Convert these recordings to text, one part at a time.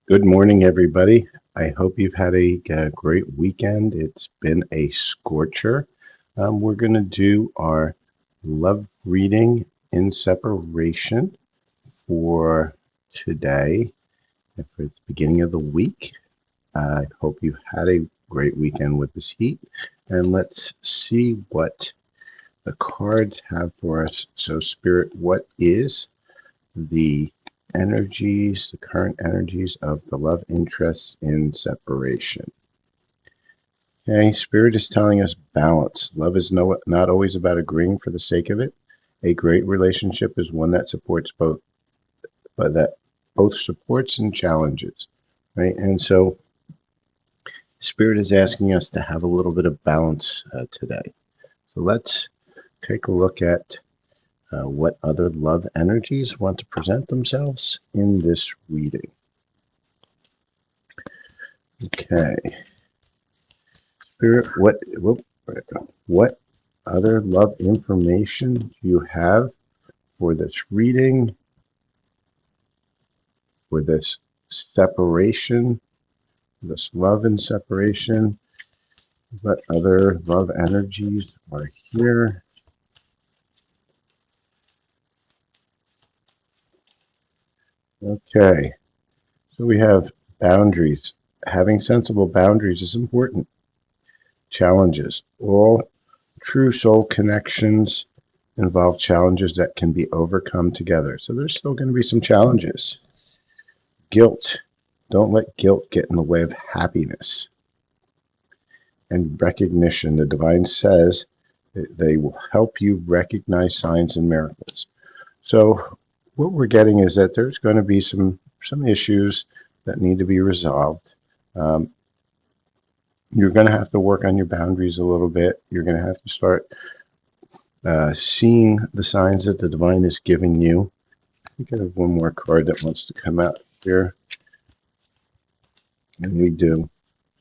Good morning, everybody. I hope you've had a great weekend. It's been a scorcher. We're going to do our love reading in separation for today and for the beginning of the week. I hope you had a great weekend with this heat. And let's see what the cards have for us. So, Spirit, what is the energies, the current energies of the love interests in separation? Okay, Spirit is telling us balance. Love is not always about agreeing for the sake of it. A great relationship is one that supports both, but that both supports and challenges, right? And so Spirit is asking us to have a little bit of balance today. So let's take a look at what other love energies want to present themselves in this reading. Okay. Spirit, what other love information do you have for this reading, for this separation, this love and separation? What other love energies are here? Okay, so we have boundaries. Having sensible boundaries is important. Challenges. All true soul connections involve challenges that can be overcome together. So there's still going to be some challenges. Guilt. Don't let guilt get in the way of happiness. And recognition. The divine says that they will help you recognize signs and miracles. So what we're getting is that there's going to be some issues that need to be resolved. You're going to have to work on your boundaries a little bit. You're going to have to start seeing the signs that the divine is giving you. I think I have one more card that wants to come out here. And we do.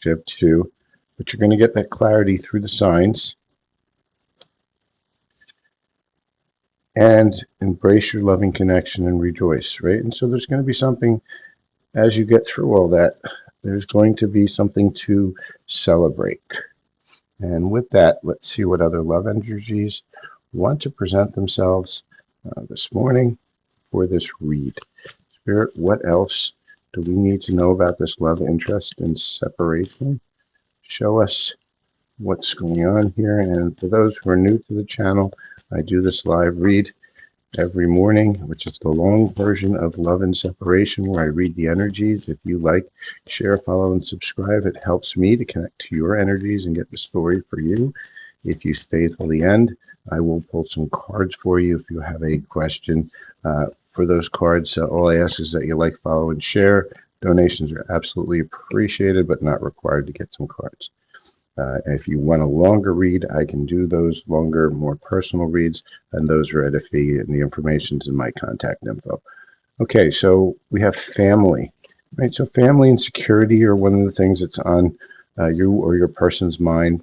You have two. But you're going to get that clarity through the signs. And embrace your loving connection and rejoice, right? And so there's going to be something, as you get through all that, there's going to be something to celebrate. And with that, let's see what other love energies want to present themselves this morning for this read. Spirit, what else do we need to know about this love interest in separation? Show us what's going on here. And for those who are new to the channel, I do this live read every morning, which is the long version of Love and Separation, where I read the energies. If you like, share, follow, and subscribe. It helps me to connect to your energies and get the story for you. If you stay till the end, I will pull some cards for you if you have a question for those cards. All I ask is that you like, follow, and share. Donations are absolutely appreciated, but not required to get some cards. If you want a longer read, I can do those longer, more personal reads, and those are at a fee, and the information's in my contact info. Okay, so we have family, right? So family and security are one of the things that's on you or your person's mind.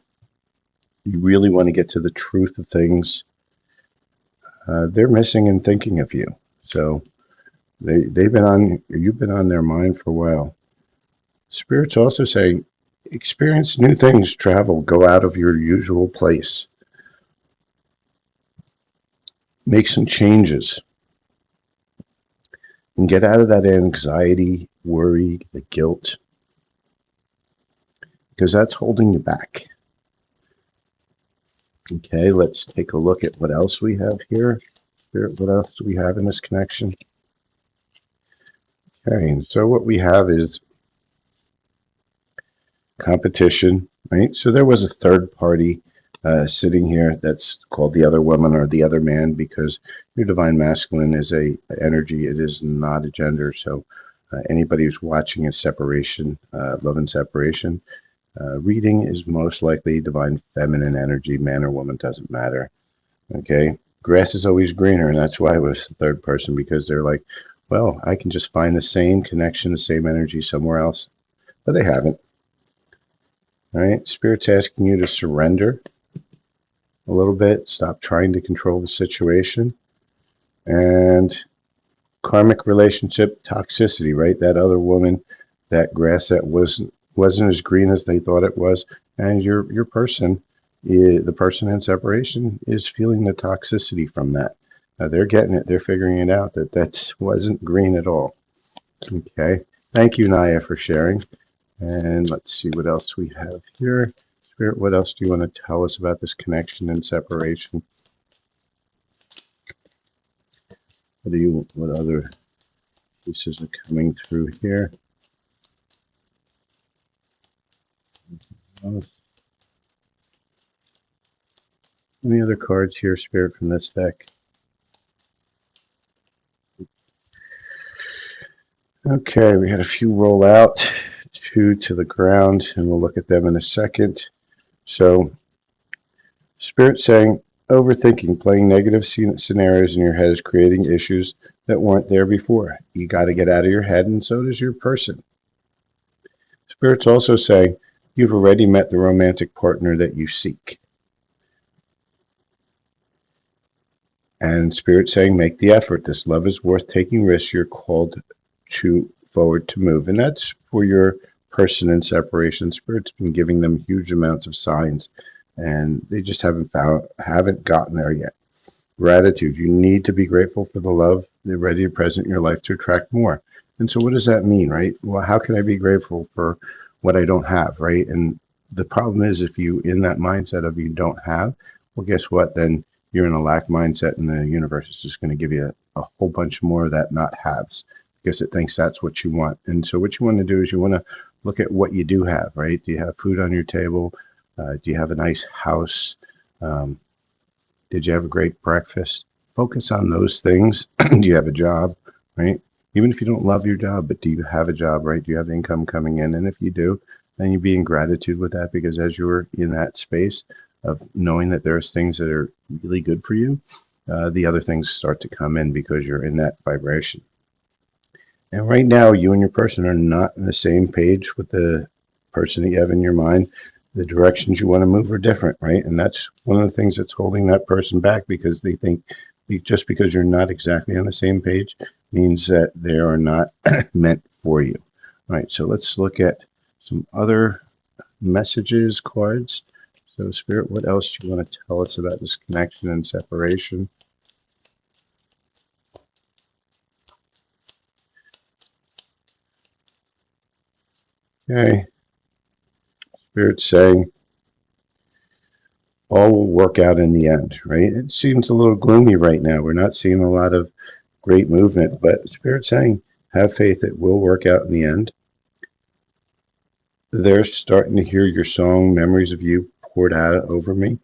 You really want to get to the truth of things. They're missing and thinking of you. So you've been on their mind for a while. Spirit's also saying, experience new things, travel, go out of your usual place. Make some changes. And get out of that anxiety, worry, the guilt, because that's holding you back. Okay, let's take a look at what else we have here. What else do we have in this connection? Okay, and so what we have is competition, right? So there was a third party sitting here that's called the other woman or the other man, because your divine masculine is a energy. It is not a gender. So anybody who's watching a separation, love and separation reading is most likely divine feminine energy. Man or woman, doesn't matter. Okay, grass is always greener, and that's why it was the third person, because they're like, well, I can just find the same connection, the same energy somewhere else, but they haven't. All right, Spirit's asking you to surrender a little bit, stop trying to control the situation. And karmic relationship toxicity, right? That other woman that grass that wasn't as green as they thought it was, and your person, the person in separation, is feeling the toxicity from that. They're getting it. They're figuring it out that wasn't green at all. Okay. Thank you, Naya, for sharing. And let's see what else we have here. Spirit, what else do you want to tell us about this connection and separation? What other pieces are coming through here? Any other cards here, Spirit, from this deck? Okay, we had a few roll out, 2 to the ground, and we'll look at them in a second. So, Spirit saying, overthinking, playing negative scenarios in your head is creating issues that weren't there before. You got to get out of your head, and so does your person. Spirit's also saying, you've already met the romantic partner that you seek. And Spirit saying, make the effort. This love is worth taking risks. You're called forward to move. And that's for your person in separation. Spirit's been giving them huge amounts of signs, and they just haven't gotten there yet. Gratitude. You need to be grateful for the love they're ready to present in your life to attract more. And so what does that mean, right? Well, how can I be grateful for what I don't have, right? And the problem is, if you in that mindset of you don't have, well, guess what? Then you're in a lack mindset, and the universe is just going to give you a whole bunch more of that not haves, because it thinks that's what you want. And so what you want to do is you want to look at what you do have, right? Do you have food on your table? Do you have a nice house? Did you have a great breakfast? Focus on those things. Do you have a job, right? Even if you don't love your job, but do you have a job, right? Do you have income coming in? And if you do, then you be in gratitude with that, because as you're in that space of knowing that there's things that are really good for you, the other things start to come in because you're in that vibration. And right now, you and your person are not on the same page with the person that you have in your mind. The directions you want to move are different, right? And that's one of the things that's holding that person back, because they think just because you're not exactly on the same page means that they are not meant for you. All right, so let's look at some other messages, cards. So, Spirit, what else do you want to tell us about this connection and separation? Okay. Spirit's saying, all will work out in the end, right? It seems a little gloomy right now. We're not seeing a lot of great movement, but Spirit's saying, have faith, it will work out in the end. They're starting to hear your song, Memories of You, poured out over me,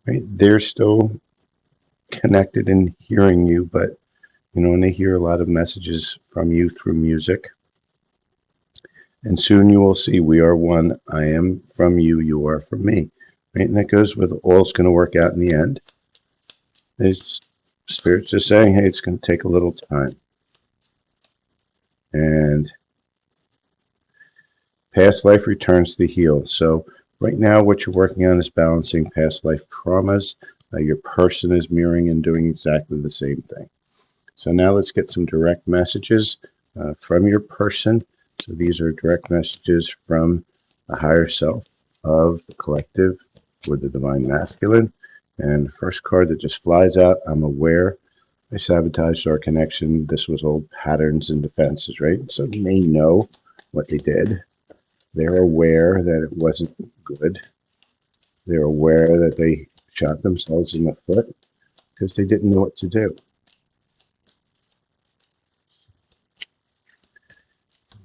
right? They're still connected and hearing you, but and they hear a lot of messages from you through music. And soon you will see, we are one. I am from you, you are from me. Right? And that goes with all's going to work out in the end. It's Spirit's just saying, hey, it's going to take a little time. And past life returns to heal. So right now, what you're working on is balancing past life traumas. Your person is mirroring and doing exactly the same thing. So now let's get some direct messages from your person. So these are direct messages from the higher self of the collective or the divine masculine. And the first card that just flies out, I'm aware I sabotaged our connection. This was old patterns and defenses, right? So they know what they did. They're aware that it wasn't good. They're aware that they shot themselves in the foot because they didn't know what to do.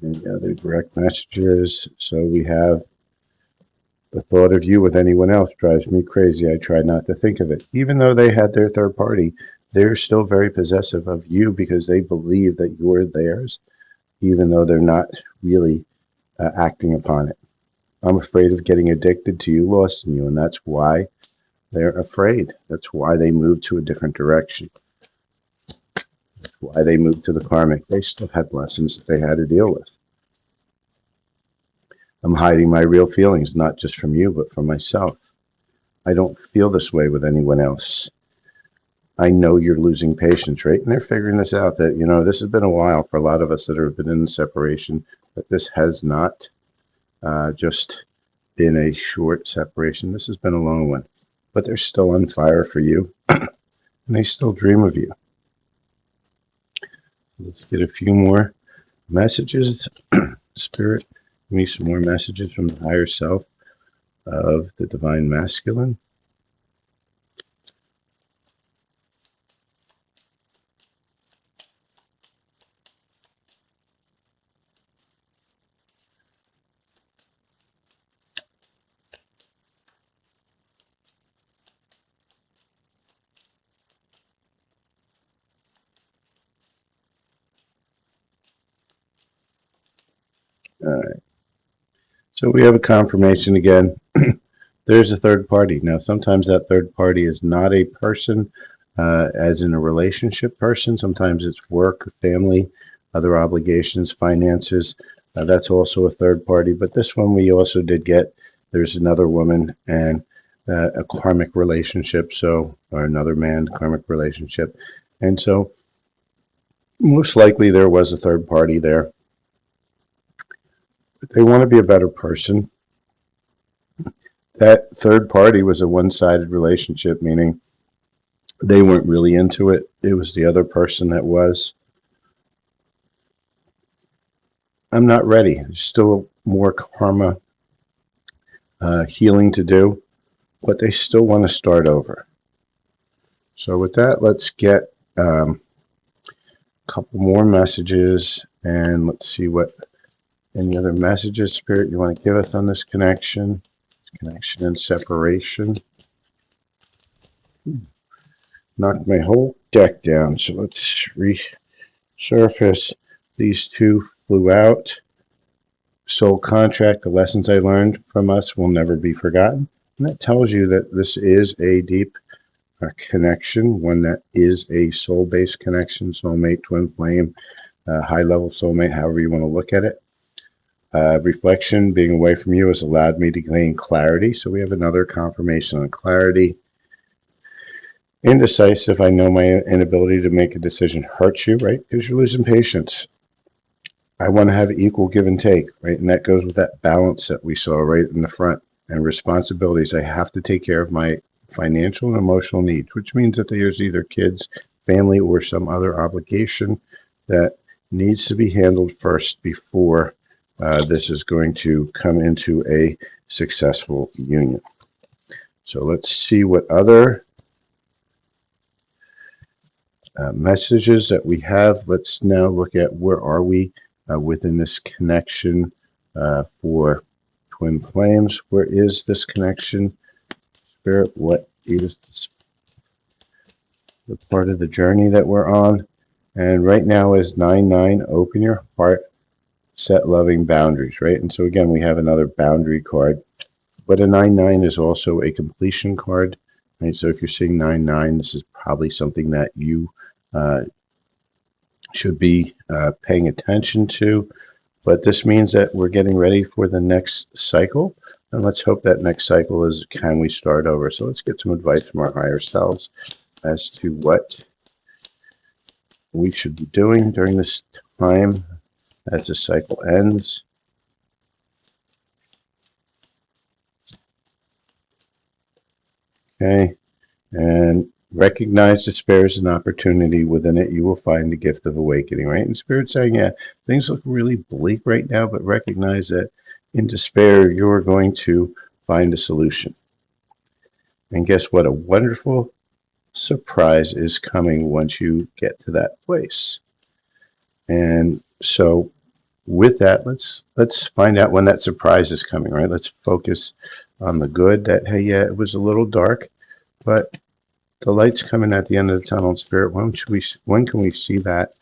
And the other direct messages. So we have, the thought of you with anyone else drives me crazy. I try not to think of it. Even though they had their third party, they're still very possessive of you because they believe that you're theirs, even though they're not really acting upon it. I'm afraid of getting addicted to you, lost in you, and that's why they're afraid. That's why they moved to a different direction. That's why they moved to the karmic. They still had lessons that they had to deal with. I'm hiding my real feelings, not just from you, but from myself. I don't feel this way with anyone else. I know you're losing patience, right? And they're figuring this out that, this has been a while for a lot of us that have been in separation, that this has not just been a short separation. This has been a long one, but they're still on fire for you and they still dream of you. Let's get a few more messages. Spirit, give me some more messages from the higher self of the divine masculine. All right. So we have a confirmation again. There's a third party. Now, sometimes that third party is not a person, as in a relationship person. Sometimes it's work, family, other obligations, finances. That's also a third party. But this one we also did get. There's another woman and a karmic relationship, or another man, karmic relationship. And so most likely there was a third party there. But they want to be a better person. That third party was a one-sided relationship, meaning they weren't really into it. It was the other person that was. I'm not ready. There's still more karma healing to do, but they still want to start over. So with that, let's get a couple more messages, and let's see what any other messages, Spirit, you want to give us on this connection and separation. Knocked my whole deck down, so let's resurface. These two flew out. Soul contract, the lessons I learned from us will never be forgotten. And that tells you that this is a deep connection, one that is a soul-based connection, soulmate, twin flame, high-level soulmate, however you want to look at it. Reflection, being away from you, has allowed me to gain clarity. So we have another confirmation on clarity. Indecisive, I know my inability to make a decision hurts you, right? Because you're losing patience. I want to have equal give and take, right? And that goes with that balance that we saw right in the front. And responsibilities, I have to take care of my financial and emotional needs, which means that there's either kids, family, or some other obligation that needs to be handled first before this is going to come into a successful union. So let's see what other messages that we have. Let's now look at where are we within this connection for twin flames. Where is this connection? Spirit, what is the part of the journey that we're on? And right now is 9-9, open your heart, set loving boundaries, right? And so again, we have another boundary card, but a 9-9 is also a completion card, right? So if you're seeing 9-9, this is probably something that you should be paying attention to. But this means that we're getting ready for the next cycle. And let's hope that next cycle is, can we start over? So let's get some advice from our higher selves as to what we should be doing during this time as the cycle ends. Okay, and recognize despair as an opportunity. Within it, you will find the gift of awakening, right? And Spirit's saying, yeah, things look really bleak right now, but recognize that in despair, you're going to find a solution. And guess what? A wonderful surprise is coming once you get to that place. And so with that, let's find out when that surprise is coming, right? Let's focus on the good, that, hey, yeah, it was a little dark, but the light's coming at the end of the tunnel. Spirit, when can we see that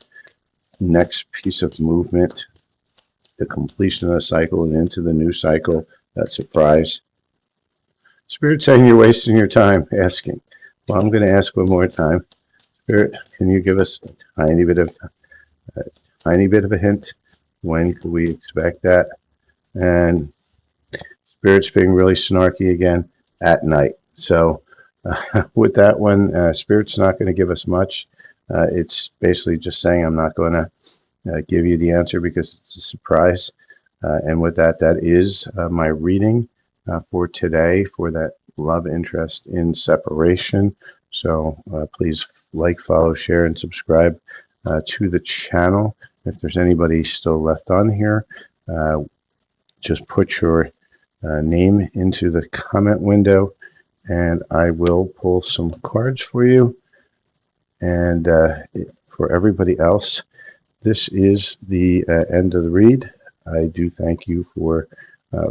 next piece of movement, the completion of the cycle and into the new cycle, that surprise? Spirit saying you're wasting your time asking. Well, I'm going to ask one more time. Spirit, can you give us a tiny bit of a hint? When can we expect that? And Spirit's being really snarky again, at night. So With that one, Spirit's not going to give us much. It's basically just saying I'm not going to give you the answer because it's a surprise. And with that, that is my reading for today for that love interest in separation. So please like, follow, share, and subscribe to the channel. If there's anybody still left on here, just put your name into the comment window and I will pull some cards for you. And for everybody else, this is the end of the read. I do thank you for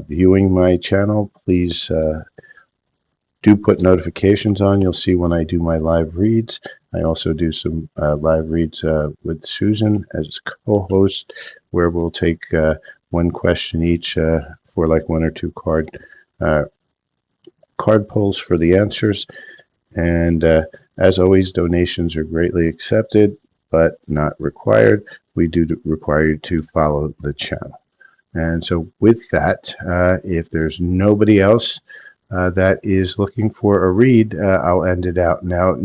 viewing my channel. Please do put notifications on. You'll see when I do my live reads. I also do some live reads with Susan as co-host, where we'll take one question each for like one or two card pulls for the answers. And as always, donations are greatly accepted, but not required. We do require you to follow the channel. And so with that, if there's nobody else that is looking for a read, I'll end it out now.